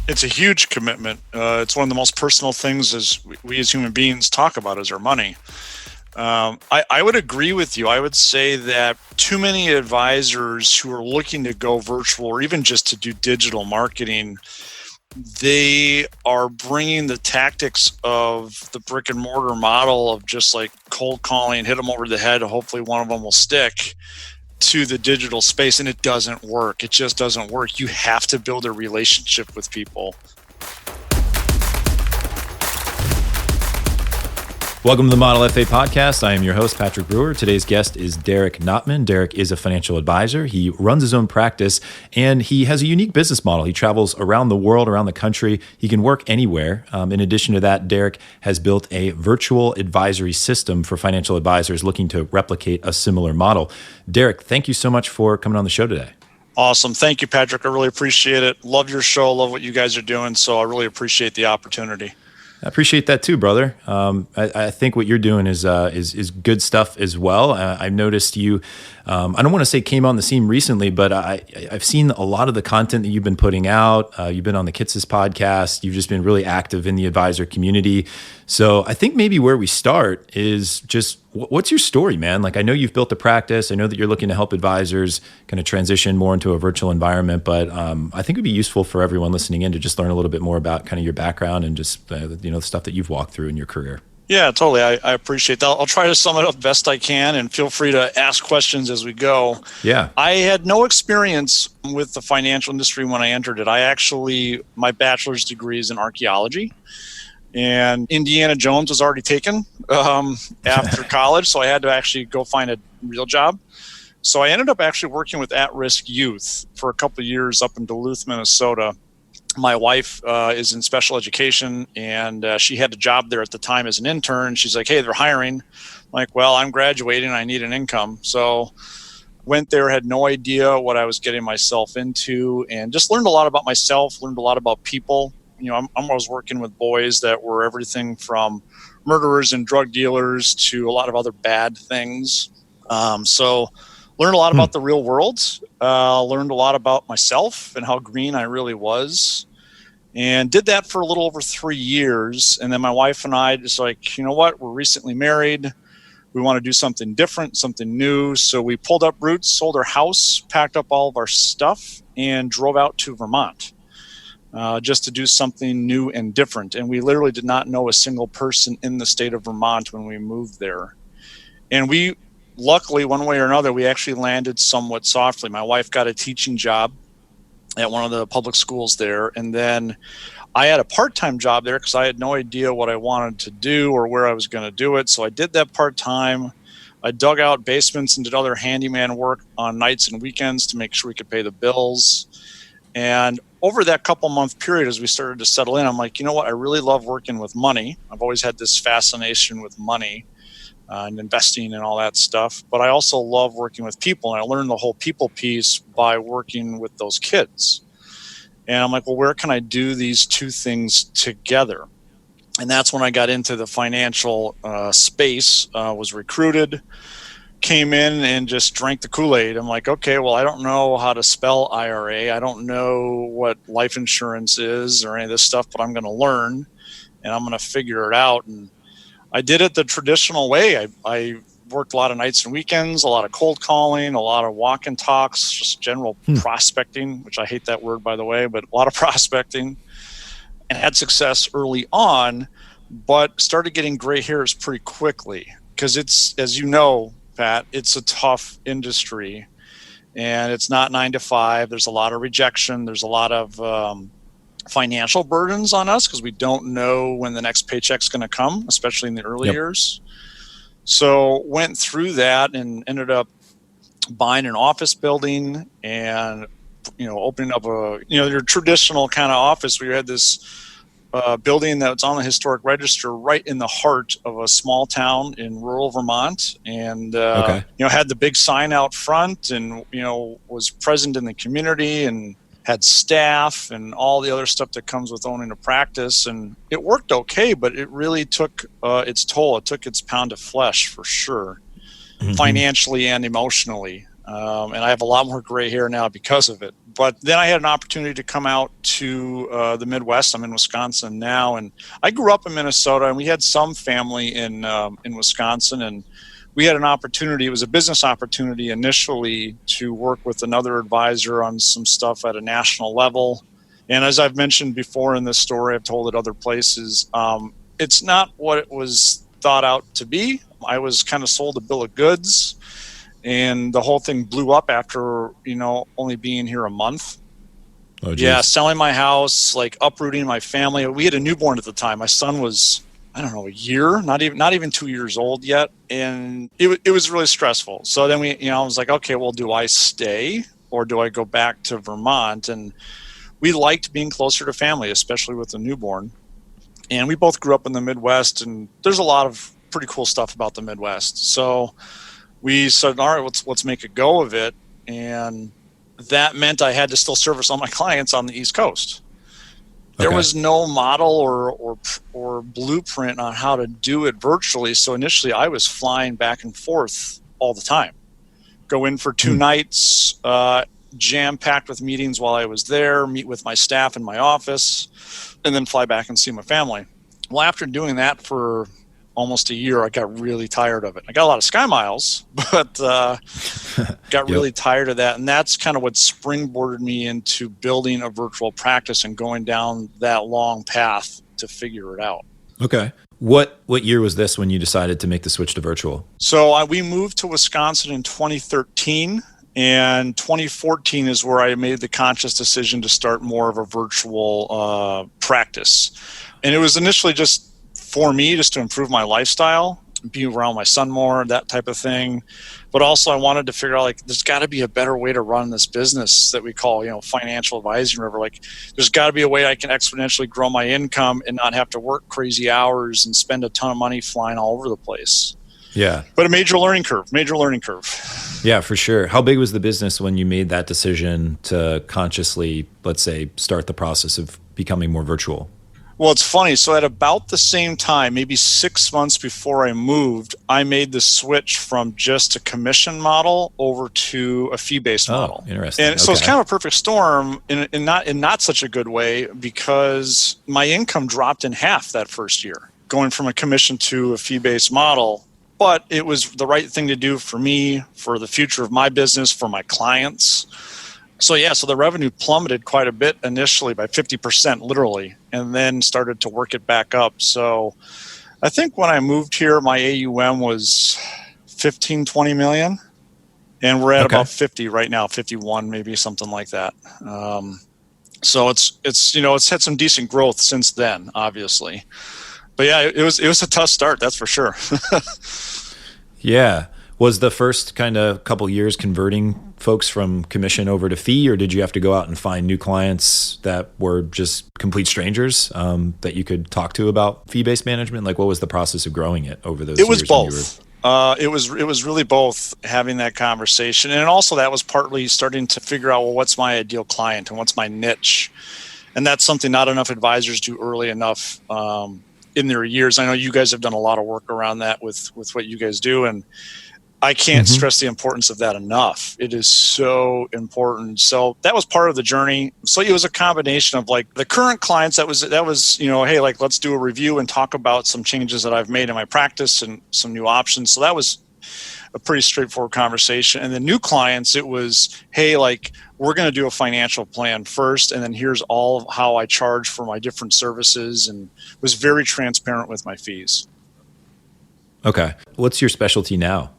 It's a huge commitment. It's one of the most personal things as we as human beings talk about is our money. I would agree with you. I would say that too many advisors who are looking to go virtual or even just to do digital marketing, they are bringing the tactics of the brick and mortar model of just like cold calling, hit them over the head, hopefully one of them will stick, to the digital space, and it doesn't work. It just doesn't work. You have to build a relationship with people. Welcome to the Model FA podcast. I am your host, Patrick Brewer. Today's guest is Derek Notman. Derek is a financial advisor. He runs his own practice, and he has a unique business model. He travels around the world, around the country. He can work anywhere. In addition to that, Derek has built a virtual advisory system for financial advisors looking to replicate a similar model. Derek, thank you so much for coming on the show today. Awesome. Thank you, Patrick. I really appreciate it. Love your show. Love what you guys are doing. So I really appreciate the opportunity. I appreciate that too, brother. I think what you're doing is good stuff as well. I've noticed you. I don't want to say came on the scene recently, but I've seen a lot of the content that you've been putting out. You've been on the Kitsis podcast. You've just been really active in the advisor community. So I think maybe where we start is just what's your story, man? Like I know you've built a practice. I know that you're looking to help advisors kind of transition more into a virtual environment, but I think it'd be useful for everyone listening in to just learn a little bit more about kind of your background and just the stuff that you've walked through in your career. Yeah, totally. I appreciate that. I'll try to sum it up best I can, and feel free to ask questions as we go. Yeah. I had no experience with the financial industry when I entered it. My bachelor's degree is in archaeology, and Indiana Jones was already taken after college, so I had to actually go find a real job. So I ended up actually working with at-risk youth for a couple of years up in Duluth, Minnesota. My wife is in special education, and she had a job there at the time as an intern. She's like, hey, they're hiring. I'm like, well, I'm graduating. I need an income. So went there, had no idea what I was getting myself into, and just learned a lot about myself, learned a lot about people. I was working with boys that were everything from murderers and drug dealers to a lot of other bad things. So learned a lot about the real world, learned a lot about myself and how green I really was, and did that for a little over 3 years. And then my wife and I just like, you know what, we're recently married. We want to do something different, something new. So we pulled up roots, sold our house, packed up all of our stuff, and drove out to Vermont just to do something new and different. And we literally did not know a single person in the state of Vermont when we moved there. And luckily, one way or another, we actually landed somewhat softly. My wife got a teaching job at one of the public schools there. And then I had a part-time job there because I had no idea what I wanted to do or where I was going to do it. So I did that part-time. I dug out basements and did other handyman work on nights and weekends to make sure we could pay the bills. And over that couple-month period, as we started to settle in, I'm like, you know what? I really love working with money. I've always had this fascination with money. And investing and all that stuff. But I also love working with people, and I learned the whole people piece by working with those kids. And I'm like, well, where can I do these two things together? And that's when I got into the financial space, was recruited, came in and just drank the Kool-Aid. I'm like, okay, well, I don't know how to spell IRA. I don't know what life insurance is or any of this stuff, but I'm going to learn, and I'm going to figure it out. And I did it the traditional way. I worked a lot of nights and weekends, a lot of cold calling, a lot of walk and talks, just general prospecting, which I hate that word, by the way, but a lot of prospecting, and had success early on, but started getting gray hairs pretty quickly because it's, as you know, Pat, it's a tough industry, and it's not 9 to 5. There's a lot of rejection. There's a lot of financial burdens on us because we don't know when the next paycheck's going to come, especially in the early years. So went through that and ended up buying an office building and, opening up your traditional kind of office where you had this building that's on the historic register right in the heart of a small town in rural Vermont. And, had the big sign out front and, was present in the community and had staff and all the other stuff that comes with owning a practice. And it worked okay, but it really took its toll. It took its pound of flesh for sure, financially and emotionally. And I have a lot more gray hair now because of it. But then I had an opportunity to come out to the Midwest. I'm in Wisconsin now, and I grew up in Minnesota, and we had some family in Wisconsin, and we had an opportunity. It was a business opportunity initially to work with another advisor on some stuff at a national level. And as I've mentioned before in this story, I've told it other places, it's not what it was thought out to be. I was kind of sold a bill of goods, and the whole thing blew up after, only being here a month. Oh, geez. Yeah, selling my house, like uprooting my family. We had a newborn at the time. My son was, I don't know, a year, not even 2 years old yet. And it was really stressful. So then I was like, okay, well, do I stay or do I go back to Vermont? And we liked being closer to family, especially with the newborn. And we both grew up in the Midwest, and there's a lot of pretty cool stuff about the Midwest. So we said, all right, let's make a go of it. And that meant I had to still service all my clients on the East Coast. There was no model or blueprint on how to do it virtually. So initially I was flying back and forth all the time. Go in for 2 nights, jam-packed with meetings while I was there, meet with my staff in my office, and then fly back and see my family. Well, after doing that for almost a year, I got really tired of it. I got a lot of sky miles, but got really tired of that. And that's kind of what springboarded me into building a virtual practice and going down that long path to figure it out. Okay. What year was this when you decided to make the switch to virtual? So we moved to Wisconsin in 2013. And 2014 is where I made the conscious decision to start more of a virtual practice. And it was initially just for me, just to improve my lifestyle, be around my son more, that type of thing. But also I wanted to figure out, there's got to be a better way to run this business that we call, financial advising. There's got to be a way I can exponentially grow my income and not have to work crazy hours and spend a ton of money flying all over the place. Yeah. But a major learning curve. Yeah, for sure. How big was the business when you made that decision to consciously, let's say, start the process of becoming more virtual? Well, it's funny. So at about the same time, maybe 6 months before I moved, I made the switch from just a commission model over to a fee-based model. Interesting. And so it's kind of a perfect storm in not such a good way, because my income dropped in half that first year, going from a commission to a fee-based model. But it was the right thing to do for me, for the future of my business, for my clients. So the revenue plummeted quite a bit initially, by 50%, literally, and then started to work it back up. So I think when I moved here, my AUM was 15, 20 million, and we're at about 50 right now, 51, maybe something like that. So it's had some decent growth since then, obviously. But yeah, it was a tough start, that's for sure. Yeah. Was the first kind of couple years converting folks from commission over to fee, or did you have to go out and find new clients that were just complete strangers that you could talk to about fee-based management? What was the process of growing it over those years? It was both. It was really both, having that conversation. And also that was partly starting to figure out, well, what's my ideal client and what's my niche? And that's something not enough advisors do early enough in their years. I know you guys have done a lot of work around that with what you guys do, and I can't stress the importance of that enough. It is so important. So that was part of the journey. So it was a combination of the current clients that was, hey, let's do a review and talk about some changes that I've made in my practice and some new options. So that was a pretty straightforward conversation. And the new clients, it was, hey, we're going to do a financial plan first, and then here's all of how I charge for my different services, and was very transparent with my fees. Okay. What's your specialty now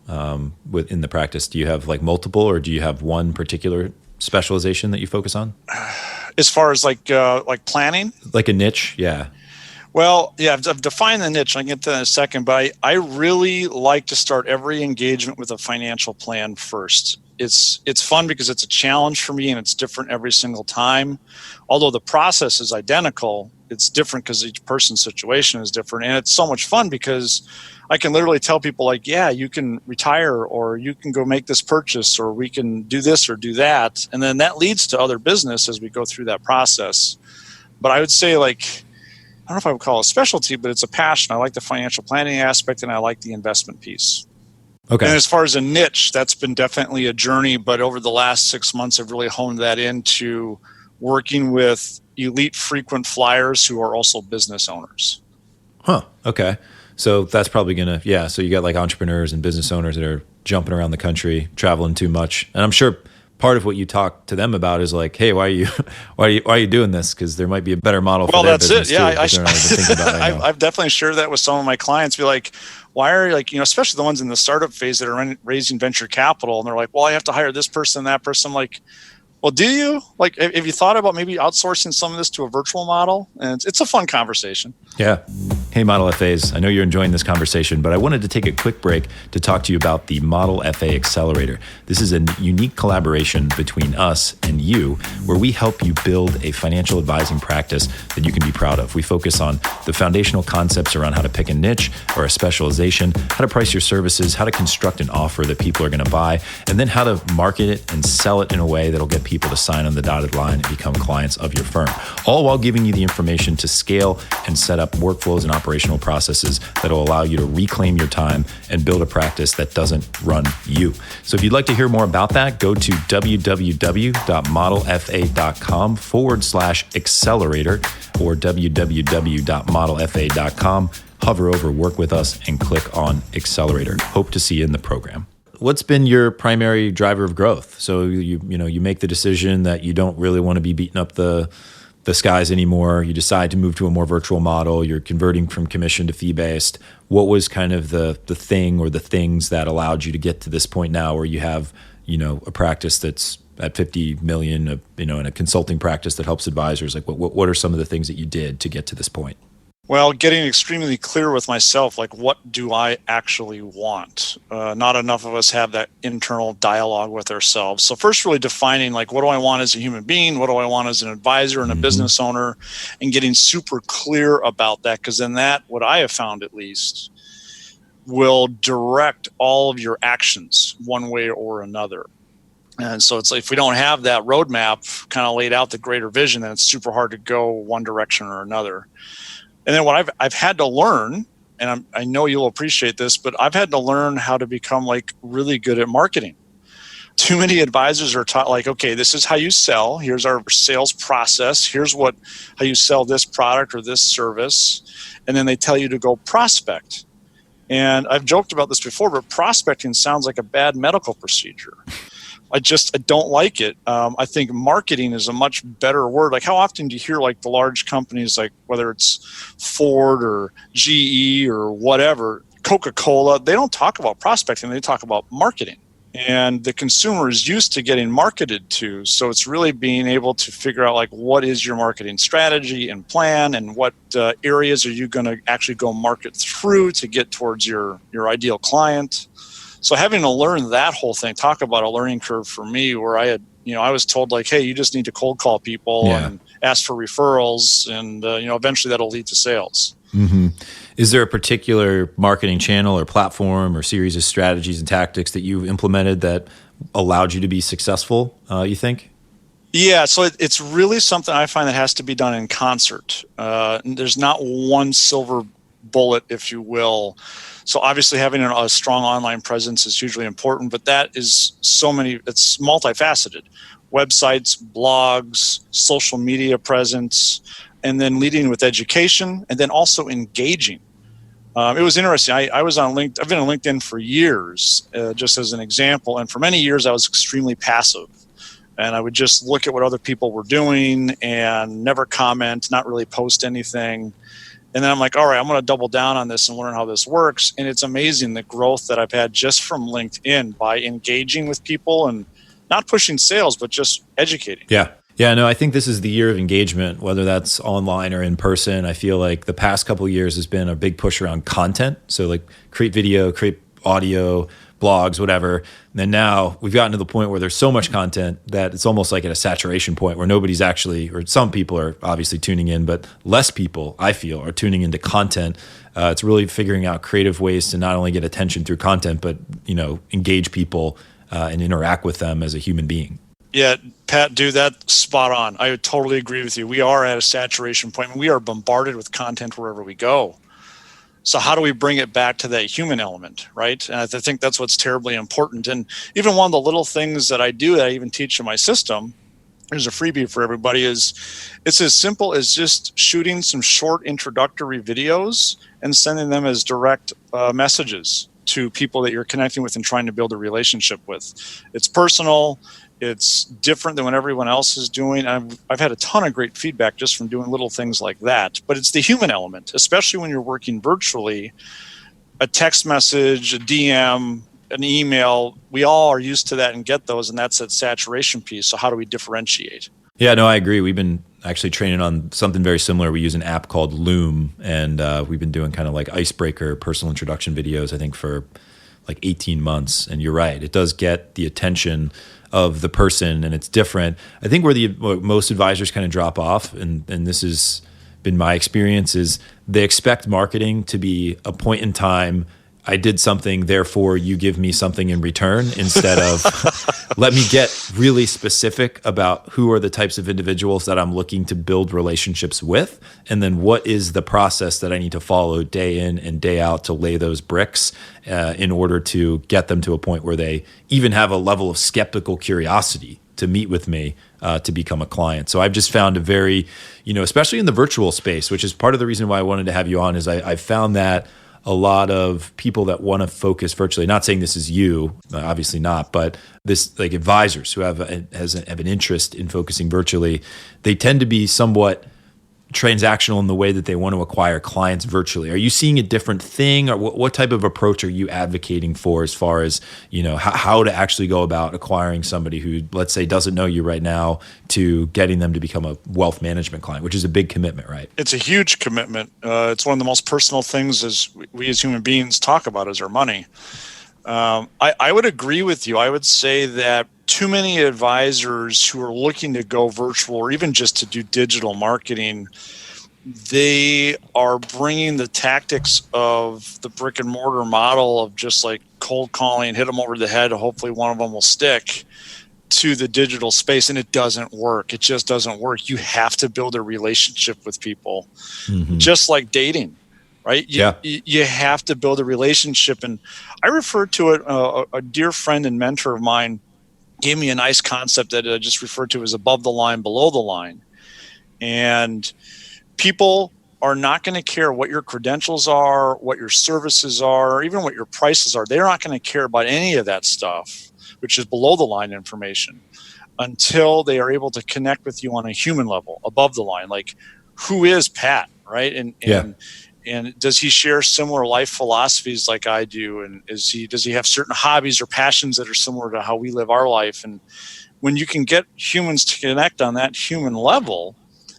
within the practice? Do you have multiple, or do you have one particular specialization that you focus on? As far as planning? Like a niche? Yeah. Well, yeah, I've defined the niche. I can get to that in a second, but I really like to start every engagement with a financial plan first. It's fun because it's a challenge for me, and it's different every single time. Although the process is identical, it's different because each person's situation is different. And it's so much fun because I can literally tell people yeah, you can retire, or you can go make this purchase, or we can do this or do that. And then that leads to other business as we go through that process. But I would say I don't know if I would call it a specialty, but it's a passion. I like the financial planning aspect, and I like the investment piece. Okay. And as far as a niche, that's been definitely a journey. But over the last 6 months, I've really honed that into working with elite frequent flyers who are also business owners. Huh. Okay. So that's probably so you got like entrepreneurs and business owners that are jumping around the country, traveling too much. And I'm sure part of what you talk to them about is like, hey, why are you doing this? Because there might be a better model for their business. Well, that's it. Yeah, I've definitely shared that with some of my clients. Be like, why are especially the ones in the startup phase that are raising venture capital, and they're like, well, I have to hire this person, that person. I'm like, well, do you? Like, have you thought about maybe outsourcing some of this to a virtual model? And it's a fun conversation. Yeah. Hey, Model FAs, I know you're enjoying this conversation, but I wanted to take a quick break to talk to you about the Model FA Accelerator. This is a unique collaboration between us and you, where we help you build a financial advising practice that you can be proud of. We focus on the foundational concepts around how to pick a niche or a specialization, how to price your services, how to construct an offer that people are going to buy, and then how to market it and sell it in a way that'll get people to sign on the dotted line and become clients of your firm, all while giving you the information to scale and set up workflows and operational processes that will allow you to reclaim your time and build a practice that doesn't run you. So if you'd like to hear more about that, go to www.modelfa.com/accelerator or www.modelfa.com. Hover over Work With Us and click on Accelerator. Hope to see you in the program. What's been your primary driver of growth? So you make the decision that you don't really want to be beating up the skies anymore. You decide to move to a more virtual model. You're converting from commission to fee-based. What was kind of the thing or the things that allowed you to get to this point now where you have, a practice that's at 50 million, and a consulting practice that helps advisors? Like what are some of the things that you did to get to this point? Well, getting extremely clear with myself, like, what do I actually want? Not enough of us have that internal dialogue with ourselves. So first, really defining, like, what do I want as a human being? What do I want as an advisor and a business owner? And getting super clear about that, because then that, what I have found at least, will direct all of your actions one way or another. And so it's like, if we don't have that roadmap kind of laid out, the greater vision, then it's super hard to go one direction or another. And then what I've had to learn, and I know you'll appreciate this, but I've had to learn how to become like really good at marketing. Too many advisors are taught like, okay, this is how you sell. Here's our sales process. Here's how you sell this product or this service. And then they tell you to go prospect. And I've joked about this before, but prospecting sounds like a bad medical procedure. I don't like it. I think marketing is a much better word. Like, how often do you hear like the large companies, like whether it's Ford or GE or whatever, Coca-Cola, they don't talk about prospecting, they talk about marketing. And the consumer is used to getting marketed to. So it's really being able to figure out like, what is your marketing strategy and plan, and what areas are you going to actually go market through to get towards your ideal client. So having to learn that whole thing, talk about a learning curve for me, where I had, I was told like, hey, you just need to cold call people and ask for referrals, and eventually that'll lead to sales. Mm-hmm. Is there a particular marketing channel or platform or series of strategies and tactics that you've implemented that allowed you to be successful, you think? Yeah, so it's really something I find that has to be done in concert. There's not one silver bullet, if you will. So obviously having a strong online presence is hugely important, but that is it's multifaceted. Websites, blogs, social media presence, and then leading with education, and then also engaging. It was interesting. I was on LinkedIn. I've been on LinkedIn for years, just as an example. And for many years, I was extremely passive. And I would just look at what other people were doing and never comment, not really post anything. And then I'm like, all right, I'm going to double down on this and learn how this works. And it's amazing the growth that I've had just from LinkedIn by engaging with people and not pushing sales, but just educating. Yeah. Yeah, no, I think this is the year of engagement, whether that's online or in person. I feel like the past couple of years has been a big push around content. So like create video, create audio, blogs, whatever. And then now we've gotten to the point where there's so much content that it's almost like at a saturation point where nobody's actually, or some people are obviously tuning in, but less people, I feel, are tuning into content. It's really figuring out creative ways to not only get attention through content, but engage people and interact with them as a human being. Yeah, Pat, dude, that's spot on. I would totally agree with you. We are at a saturation point. We are bombarded with content wherever we go. So how do we bring it back to that human element, right? And I think that's what's terribly important. And even one of the little things that I do that I even teach in my system, there's a freebie for everybody, is it's as simple as just shooting some short introductory videos and sending them as direct messages to people that you're connecting with and trying to build a relationship with. It's personal. It's different than what everyone else is doing. I've had a ton of great feedback just from doing little things like that. But it's the human element, especially when you're working virtually. A text message, a DM, an email, we all are used to that and get those, and that's that saturation piece. So how do we differentiate? Yeah, no, I agree. We've been actually training on something very similar. We use an app called Loom, and we've been doing kind of like icebreaker personal introduction videos, I think, for like 18 months. And you're right, it does get the attention of the person, and it's different. I think where most advisors kind of drop off, and this has been my experience, is they expect marketing to be a point in time. I did something, therefore you give me something in return, instead of let me get really specific about who are the types of individuals that I'm looking to build relationships with, and then what is the process that I need to follow day in and day out to lay those bricks in order to get them to a point where they even have a level of skeptical curiosity to meet with me to become a client. So I've just found a very, especially in the virtual space, which is part of the reason why I wanted to have you on, is I've found that a lot of people that want to focus virtually, not saying this is you, obviously not, but this, like, advisors who have an interest in focusing virtually, they tend to be somewhat transactional in the way that they want to acquire clients virtually. Are you seeing a different thing, or what type of approach are you advocating for as far as, how to actually go about acquiring somebody who, let's say, doesn't know you right now, to getting them to become a wealth management client, which is a big commitment, right? It's a huge commitment. It's one of the most personal things as we as human beings talk about, is our money. I would agree with you. I would say that too many advisors who are looking to go virtual, or even just to do digital marketing, they are bringing the tactics of the brick and mortar model of just like cold calling, hit them over the head, hopefully one of them will stick, to the digital space, and it doesn't work. It just doesn't work. You have to build a relationship with people, just like dating. Right? You have to build a relationship. And I refer to it, a dear friend and mentor of mine gave me a nice concept that I just referred to as above the line, below the line. And people are not going to care what your credentials are, what your services are, or even what your prices are. They're not going to care about any of that stuff, which is below the line information, until they are able to connect with you on a human level, above the line. Like, who is Pat, right? And does he share similar life philosophies like I do? And does he have certain hobbies or passions that are similar to how we live our life? And when you can get humans to connect on that human level,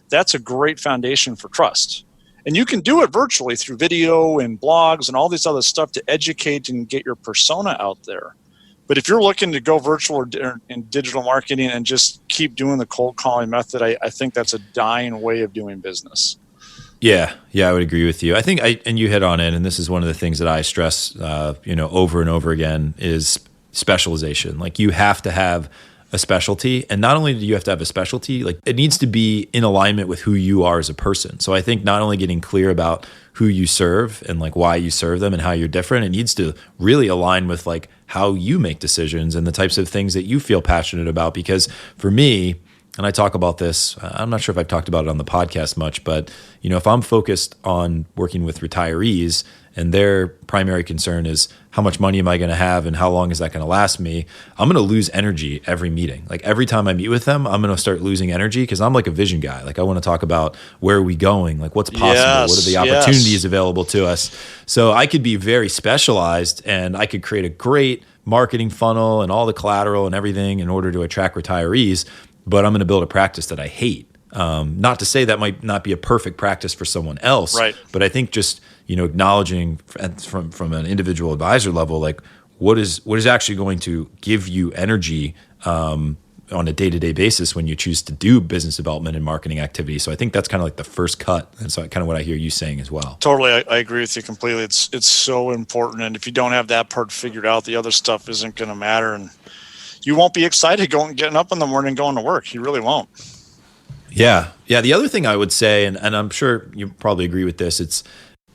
that's a great foundation for trust. And you can do it virtually through video and blogs and all this other stuff to educate and get your persona out there. But if you're looking to go virtual or in digital marketing and just keep doing the cold calling method, I think that's a dying way of doing business. Yeah, I would agree with you. I think, and you hit on it, and this is one of the things that I stress, over and over again, is specialization. Like, you have to have a specialty, and not only do you have to have a specialty, like, it needs to be in alignment with who you are as a person. So I think not only getting clear about who you serve and like why you serve them and how you're different, it needs to really align with like how you make decisions and the types of things that you feel passionate about. Because for me, and I talk about this, I'm not sure if I've talked about it on the podcast much, but if I'm focused on working with retirees and their primary concern is how much money am I going to have and how long is that going to last me, I'm going to lose energy every meeting. Like, every time I meet with them, I'm going to start losing energy, because I'm like a vision guy. Like, I want to talk about where are we going, like what's possible, what are the opportunities available to us. So I could be very specialized and I could create a great marketing funnel and all the collateral and everything in order to attract retirees, but I'm going to build a practice that I hate. Not to say that might not be a perfect practice for someone else, right? But I think just acknowledging from an individual advisor level, like what is actually going to give you energy on a day-to-day basis when you choose to do business development and marketing activities. So I think that's kind of like the first cut, and so kind of what I hear you saying as well. Totally, I agree with you completely. It's so important, and if you don't have that part figured out, the other stuff isn't going to matter, and you won't be excited getting up in the morning and going to work. You really won't. Yeah. The other thing I would say, and I'm sure you probably agree with this, it's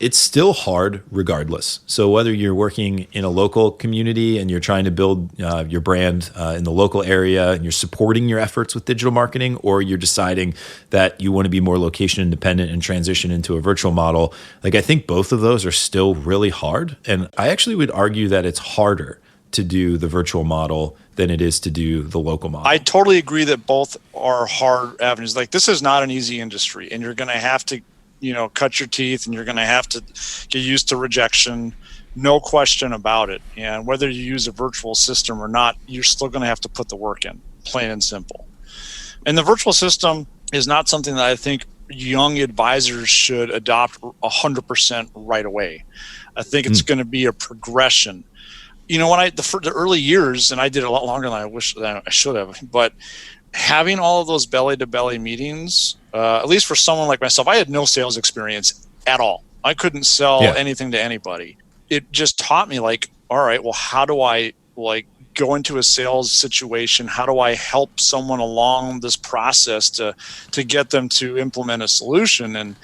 It's still hard regardless. So whether you're working in a local community and you're trying to build your brand in the local area and you're supporting your efforts with digital marketing, or you're deciding that you want to be more location independent and transition into a virtual model, like I think both of those are still really hard. And I actually would argue that it's harder to do the virtual model than it is to do the local model. I totally agree that both are hard avenues. Like, this is not an easy industry, and you're going to have to, cut your teeth, and you're going to have to get used to rejection, no question about it. And whether you use a virtual system or not, you're still going to have to put the work in, plain and simple. And the virtual system is not something that I think young advisors should adopt 100% right away. I think it's going to be a progression. When the early years, and I did a lot longer than I should have, but having all of those belly-to-belly meetings, at least for someone like myself, I had no sales experience at all. I couldn't sell anything to anybody. It just taught me, like, all right, well, how do I go into a sales situation? How do I help someone along this process to get them to implement a solution? And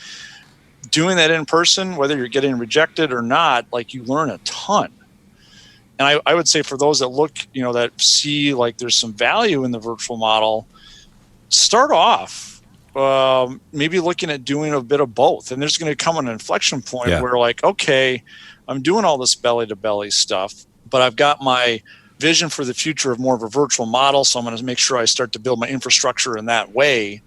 doing that in person, whether you're getting rejected or not, you learn a ton. And I would say for those that look, that see there's some value in the virtual model, start off maybe looking at doing a bit of both. And there's going to come an inflection point where okay, I'm doing all this belly to belly stuff, but I've got my vision for the future of more of a virtual model. So I'm going to make sure I start to build my infrastructure in that way.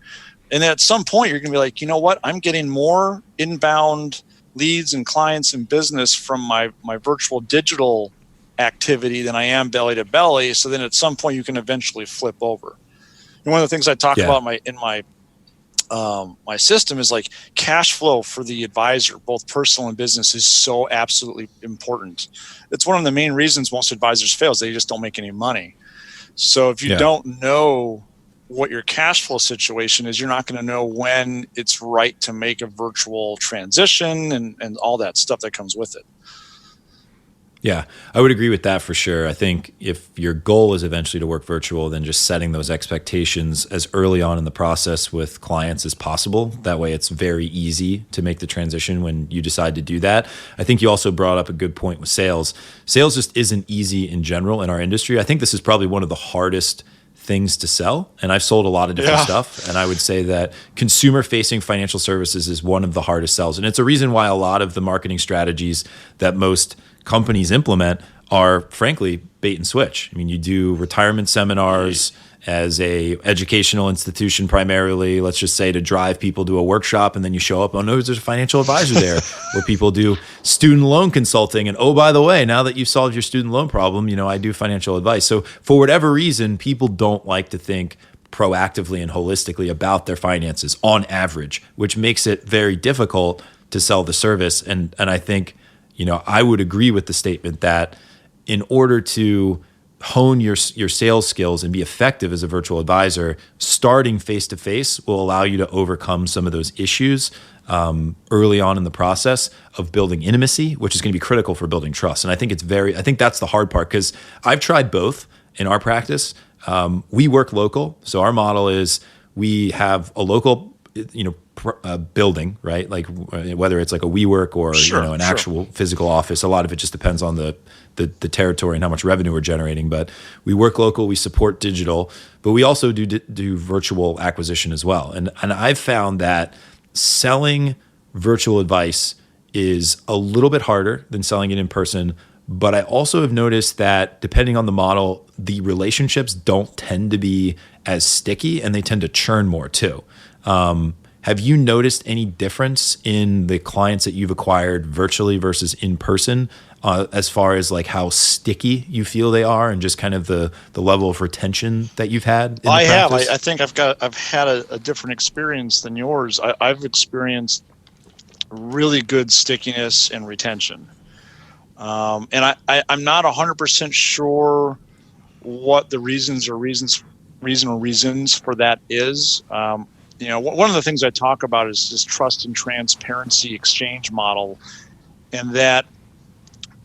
And then at some point you're going to be like, you know what? I'm getting more inbound leads and clients and business from my virtual digital activity than I am belly to belly. So then at some point you can eventually flip over. And one of the things I talk about in my system is cash flow for the advisor, both personal and business, is so absolutely important. It's one of the main reasons most advisors fail, is they just don't make any money. So if you don't know what your cash flow situation is, you're not going to know when it's right to make a virtual transition and all that stuff that comes with it. Yeah, I would agree with that for sure. I think if your goal is eventually to work virtual, then just setting those expectations as early on in the process with clients as possible. That way it's very easy to make the transition when you decide to do that. I think you also brought up a good point with sales. Sales just isn't easy in general in our industry. I think this is probably one of the hardest things to sell. And I've sold a lot of different stuff. And I would say that consumer facing financial services is one of the hardest sells. And it's a reason why a lot of the marketing strategies that most companies implement are frankly bait and switch. I mean, you do retirement seminars as a educational institution primarily, let's just say, to drive people to a workshop, and then you show up, oh no, there's a financial advisor there. Or people do student loan consulting, and oh, by the way, now that you've solved your student loan problem, I do financial advice. So for whatever reason, people don't like to think proactively and holistically about their finances on average, which makes it very difficult to sell the service. And I think, I would agree with the statement that in order to hone your sales skills and be effective as a virtual advisor, starting face-to-face will allow you to overcome some of those issues early on in the process of building intimacy, which is going to be critical for building trust. And I think I think that's the hard part, because I've tried both in our practice. We work local. So our model is we have a local building, right? Whether it's a WeWork or an actual physical office. A lot of it just depends on the territory and how much revenue we're generating. But we work local, we support digital, but we also do virtual acquisition as well. And I've found that selling virtual advice is a little bit harder than selling it in person. But I also have noticed that depending on the model, the relationships don't tend to be as sticky, and they tend to churn more too. Have you noticed any difference in the clients that you've acquired virtually versus in person, as far as how sticky you feel they are, and just kind of the level of retention that you've had? I have. I think I've had a different experience than yours. I've experienced really good stickiness and retention, and I'm not 100% sure what the reasons for that is. One of the things I talk about is this trust and transparency exchange model, and that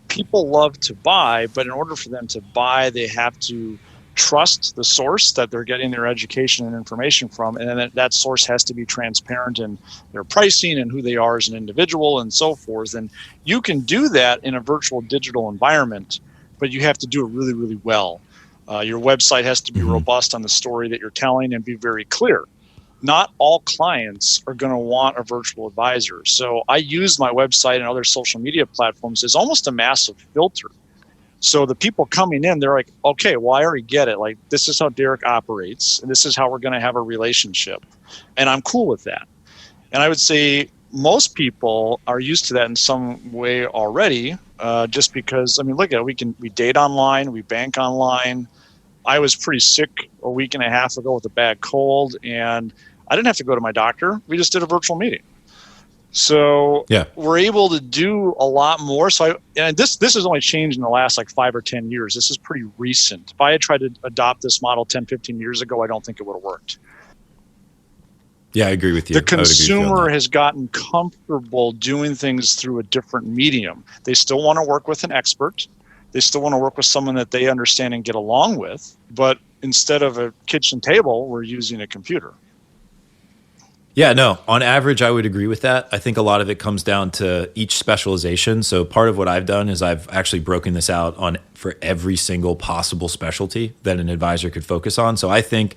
people love to buy, but in order for them to buy, they have to trust the source that they're getting their education and information from, and then that source has to be transparent in their pricing and who they are as an individual and so forth. And you can do that in a virtual digital environment, but you have to do it really, really well. Your website has to be robust on the story that you're telling and be very clear. Not all clients are going to want a virtual advisor. So I use my website and other social media platforms as almost a massive filter. So the people coming in, they're like, okay, well, I already get it. Like, this is how Derek operates, and this is how we're going to have a relationship. And I'm cool with that. And I would say most people are used to that in some way already, just because, I mean, look at it. We date online, we bank online. I was pretty sick a week and a half ago with a bad cold, and I didn't have to go to my doctor. We just did a virtual meeting. So we're able to do a lot more. So this has only changed in the last like 5 or 10 years. This is pretty recent. If I had tried to adopt this model 10, 15 years ago, I don't think it would have worked. Yeah, I agree with you. The consumer has gotten comfortable doing things through a different medium. They still want to work with an expert. They still want to work with someone that they understand and get along with. But instead of a kitchen table, we're using a computer. Yeah, no, on average, I would agree with that. I think a lot of it comes down to each specialization. So part of what I've done is I've actually broken this out for every single possible specialty that an advisor could focus on. So I think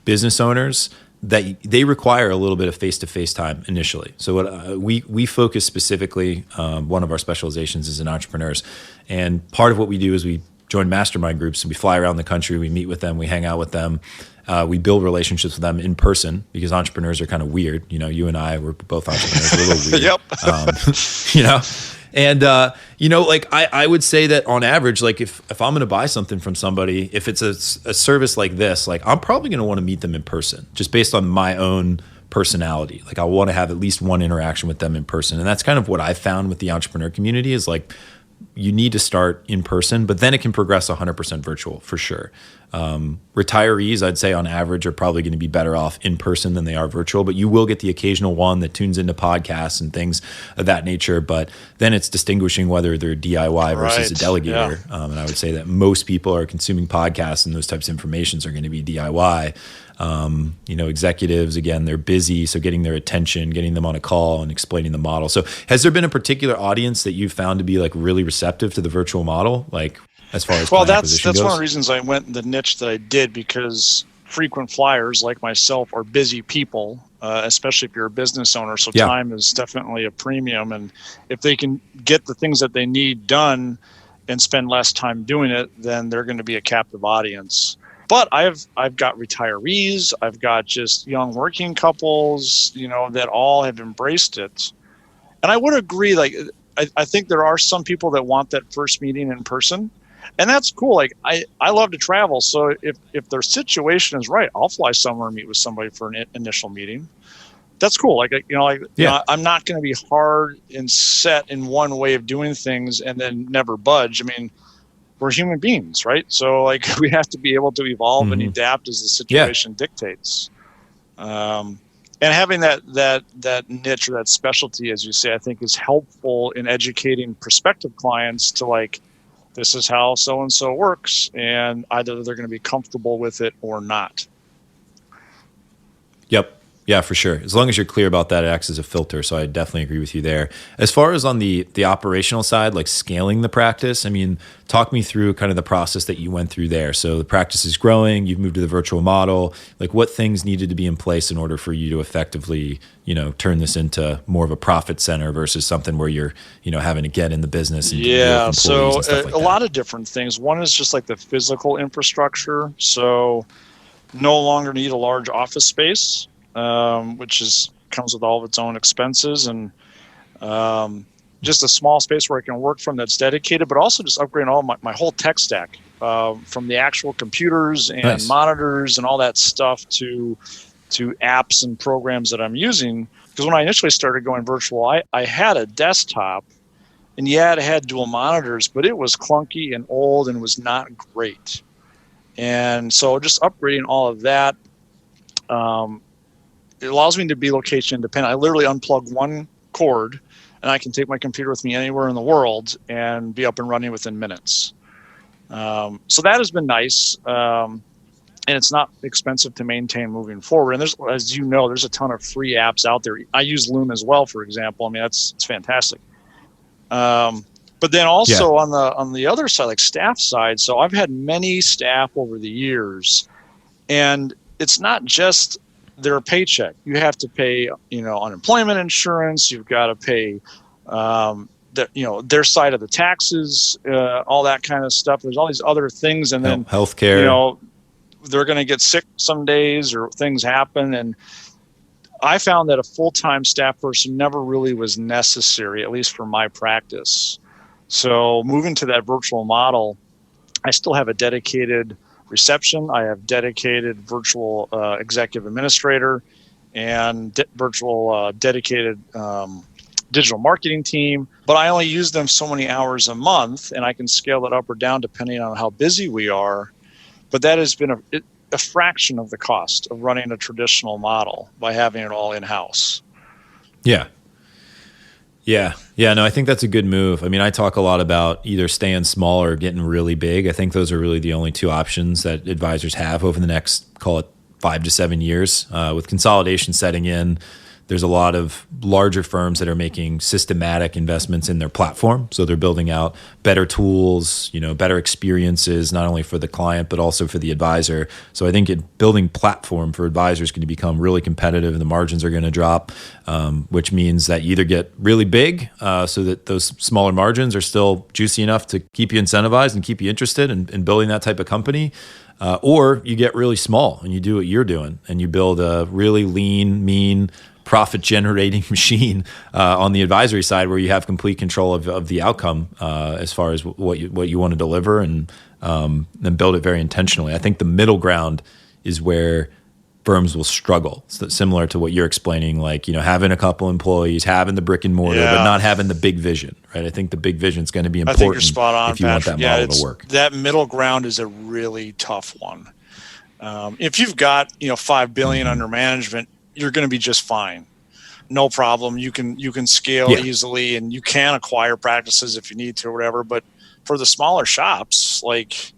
business owners, that they require a little bit of face-to-face time initially. So what we focus specifically, one of our specializations is in entrepreneurs. And part of what we do is we join mastermind groups, and we fly around the country, we meet with them, we hang out with them. We build relationships with them in person, because entrepreneurs are kind of weird. You know, you and I, we're both entrepreneurs. We're a little weird. Yep. You know, and, you know, like I would say that on average, like if I'm going to buy something from somebody, if it's a service like this, like I'm probably going to want to meet them in person, just based on my own personality. Like I want to have at least one interaction with them in person. And that's kind of what I found with the entrepreneur community is like, you need to start in person, but then it can progress 100% virtual for sure. Retirees, I'd say on average, are probably going to be better off in person than they are virtual, but you will get the occasional one that tunes into podcasts and things of that nature. But then it's distinguishing whether they're DIY versus a delegator. Yeah. And I would say that most people are consuming podcasts and those types of informations are going to be DIY. You know, executives, again, they're busy. So getting their attention, getting them on a call and explaining the model. So has there been a particular audience that you've found to be like really receptive to the virtual model? Like as far as that's goes? one of the reasons I went in the niche that I did, because frequent flyers like myself are busy people, especially if you're a business owner. So time is definitely a premium. And if they can get the things that they need done and spend less time doing it, then they're going to be a captive audience. But I've got retirees, I've got just young working couples, you know, that all have embraced it. And I would agree, like, I think there are some people that want that first meeting in person. And that's cool. Like I love to travel. So if their situation is right, I'll fly somewhere and meet with somebody for an initial meeting. That's cool. Like, you know, I'm not going to be hard and set in one way of doing things and then never budge. I mean, we're human beings, right? So like we have to be able to evolve and adapt as the situation dictates. And having that niche or that specialty, as you say, I think is helpful in educating prospective clients to like, this is how so-and-so works, and either they're going to be comfortable with it or not. Yep. Yeah, for sure. As long as you're clear about that, it acts as a filter. So I definitely agree with you there. As far as on the operational side, like scaling the practice, I mean, talk me through kind of the process that you went through there. So the practice is growing, you've moved to the virtual model. Like what things needed to be in place in order for you to effectively, you know, turn this into more of a profit center versus something where you're, you know, having to get in the business and deal with employees and stuff like that? A lot of different things. One is just like the physical infrastructure. So no longer need a large office space. Which comes with all of its own expenses, and just a small space where I can work from that's dedicated, but also just upgrading all my whole tech stack, from the actual computers and monitors and all that stuff to apps and programs that I'm using. Because when I initially started going virtual, I had a desktop, and it had dual monitors, but it was clunky and old and was not great. And so just upgrading all of that, it allows me to be location independent. I literally unplug one cord and I can take my computer with me anywhere in the world and be up and running within minutes. So that has been nice. And it's not expensive to maintain moving forward. And there's, as you know, there's a ton of free apps out there. I use Loom as well, for example. I mean, it's fantastic. But then also on the other side, like staff side, so I've had many staff over the years, and it's not just their paycheck. You have to pay, unemployment insurance. You've got to pay, their side of the taxes, all that kind of stuff. There's all these other things, and then healthcare. They're going to get sick some days or things happen. And I found that a full-time staff person never really was necessary, at least for my practice. So moving to that virtual model, I still have a dedicated reception. I have dedicated virtual executive administrator and virtual dedicated digital marketing team. But I only use them so many hours a month, and I can scale it up or down depending on how busy we are. But that has been a fraction of the cost of running a traditional model by having it all in-house. Yeah. No, I think that's a good move. I mean, I talk a lot about either staying small or getting really big. I think those are really the only two options that advisors have over the next, call it 5 to 7 years. With consolidation setting in, there's a lot of larger firms that are making systematic investments in their platform. So they're building out better tools, better experiences, not only for the client, but also for the advisor. So I think building platform for advisors can become really competitive, and the margins are going to drop, which means that you either get really big so that those smaller margins are still juicy enough to keep you incentivized and keep you interested in building that type of company. Or you get really small and you do what you're doing and you build a really lean, mean, profit-generating machine on the advisory side, where you have complete control of the outcome as far as what you want to deliver, and then build it very intentionally. I think the middle ground is where firms will struggle. So similar to what you're explaining, like having a couple employees, having the brick and mortar, but not having the big vision. Right? I think the big vision is going to be important. I think you're spot on, if you want that model to work. That middle ground is a really tough one. If you've got $5 billion under management, you're going to be just fine. No problem. You can scale easily, and you can acquire practices if you need to or whatever. But for the smaller shops, like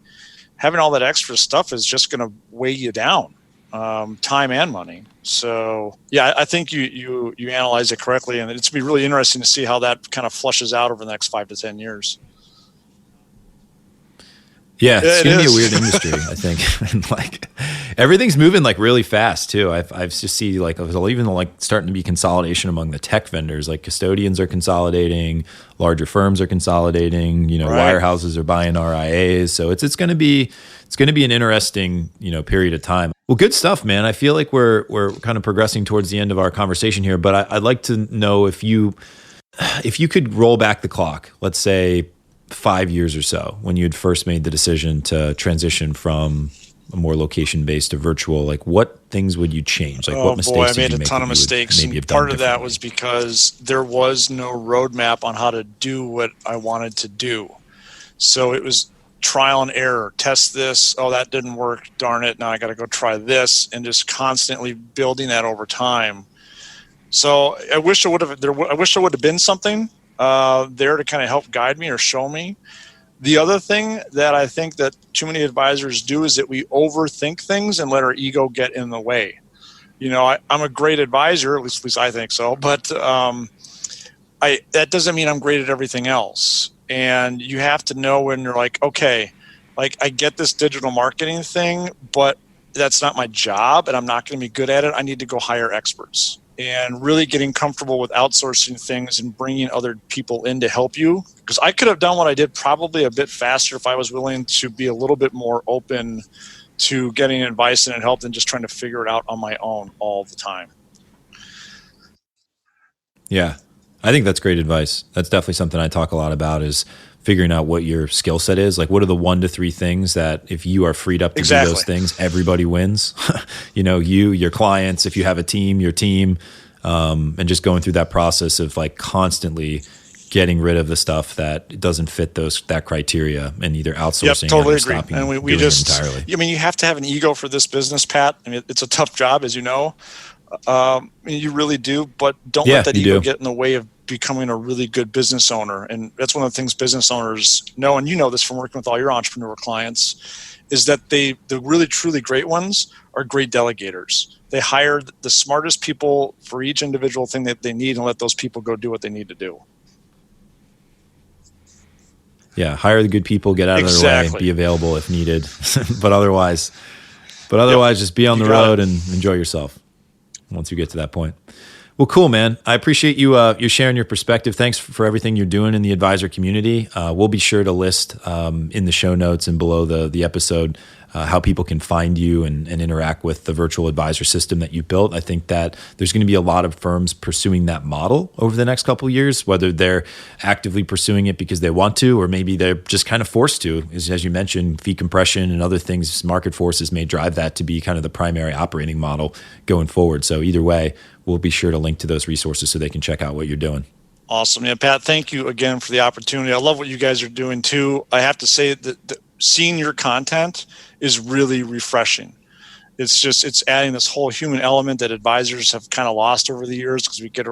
having all that extra stuff is just going to weigh you down, time and money. So I think you analyze it correctly, and it's going to be really interesting to see how that kind of flushes out over the next 5 to 10 years. Yeah, it's going to be a weird industry, I think. And like everything's moving like really fast too. I've just see like even like starting to be consolidation among the tech vendors. Like custodians are consolidating, larger firms are consolidating. Wirehouses are buying RIAs. So it's going to be an interesting period of time. Well, good stuff, man. I feel like we're kind of progressing towards the end of our conversation here, but I'd like to know if you could roll back the clock, let's say 5 years or so, when you had first made the decision to transition from a more location-based to virtual, like what things would you change? Like what mistakes did you make? I made a ton of mistakes. And part of that was because there was no roadmap on how to do what I wanted to do. So it was trial and error. Test this. Oh, that didn't work. Darn it. Now I got to go try this, and just constantly building that over time. So I wish I would have been something there to kind of help guide me or show me. The other thing that I think that too many advisors do is that we overthink things and let our ego get in the way. I'm a great advisor, at least I think so, but that doesn't mean I'm great at everything else. And you have to know when you're like, okay, like I get this digital marketing thing, but that's not my job and I'm not going to be good at it. I need to go hire experts. And really getting comfortable with outsourcing things and bringing other people in to help you. Because I could have done what I did probably a bit faster if I was willing to be a little bit more open to getting advice and help than just trying to figure it out on my own all the time. Yeah, I think that's great advice. That's definitely something I talk a lot about, is figuring out what your skill set is. Like, what are the 1 to 3 things that if you are freed up to do those things, everybody wins? Your clients, if you have a team, your team, and just going through that process of like constantly getting rid of the stuff that doesn't fit that criteria, and either outsourcing totally or agree. stopping And we doing just it entirely. I mean, you have to have an ego for this business, Pat. I mean, it's a tough job, as you know. You really do, but don't let that ego get in the way of becoming a really good business owner. And that's one of the things business owners know, and you know this from working with all your entrepreneur clients, is that the really truly great ones are great delegators. They hire the smartest people for each individual thing that they need and let those people go do what they need to do. Yeah, hire the good people, get out of their way, be available if needed. but otherwise, just be on the road and enjoy yourself once you get to that point. Well, cool, man. I appreciate you sharing your perspective. Thanks for everything you're doing in the advisor community. We'll be sure to list in the show notes and below the episode how people can find you and interact with the virtual advisor system that you built. I think that there's going to be a lot of firms pursuing that model over the next couple of years, whether they're actively pursuing it because they want to, or maybe they're just kind of forced to. As you mentioned, fee compression and other things, market forces may drive that to be kind of the primary operating model going forward. So either way, we'll be sure to link to those resources so they can check out what you're doing. Awesome. Yeah, Pat, thank you again for the opportunity. I love what you guys are doing too. I have to say that seeing your content is really refreshing. It's adding this whole human element that advisors have kind of lost over the years, because we get,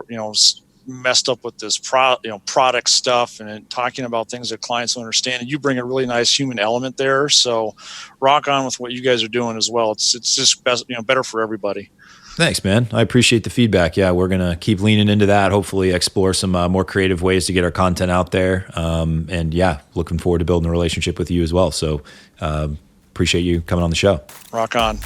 messed up with this product stuff and talking about things that clients don't understand. And you bring a really nice human element there. So rock on with what you guys are doing as well. It's just best, better for everybody. Thanks, man. I appreciate the feedback. Yeah, we're going to keep leaning into that, hopefully explore some more creative ways to get our content out there. And yeah, looking forward to building a relationship with you as well. So appreciate you coming on the show. Rock on.